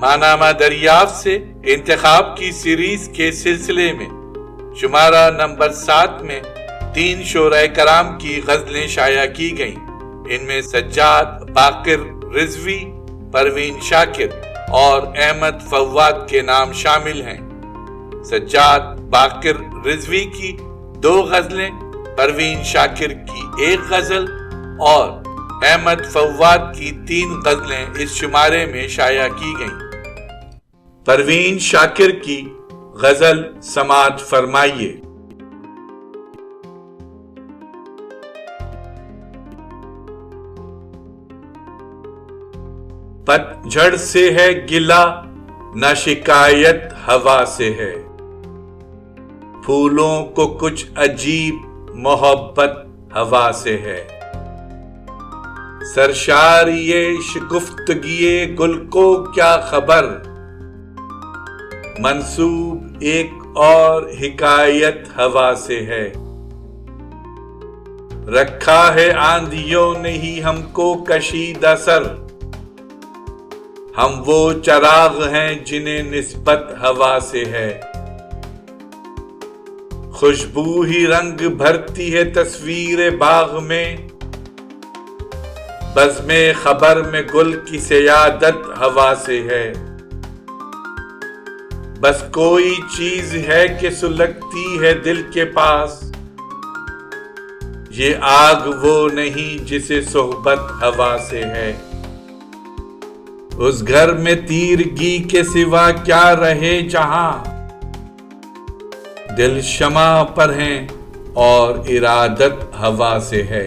ماہنامہ دریافت سے انتخاب کی سیریز کے سلسلے میں شمارہ نمبر 7 میں 3 شعراء کرام کی غزلیں شائع کی گئیں۔ ان میں سجاد باقر رضوی، پروین شاکر اور احمد فواد کے نام شامل ہیں۔ سجاد باقر رضوی کی 2 غزلیں، پروین شاکر کی 1 غزل اور احمد فواد کی 3 غزلیں اس شمارے میں شائع کی گئیں۔ پروین شاکر کی غزل سماعت فرمائیے۔ پتجھڑ سے ہے گلہ نہ شکایت ہوا سے ہے، پھولوں کو کچھ عجیب محبت ہوا سے ہے، سرشاریے شگفتگیے گل کو کیا خبر، منسوب ایک اور حکایت ہوا سے ہے، رکھا ہے آندھیوں نے ہی ہم کو کشیدہ سر، ہم وہ چراغ ہیں جنہیں نسبت ہوا سے ہے، خوشبو ہی رنگ بھرتی ہے تصویر باغ میں، بزم خبر میں گل کی سیادت ہوا سے ہے، بس کوئی چیز ہے کہ سلگتی ہے دل کے پاس، یہ آگ وہ نہیں جسے صحبت ہوا سے ہے، اس گھر میں تیرگی کے سوا کیا رہے جہاں، دل شمع پر ہیں اور ارادت ہوا سے ہے۔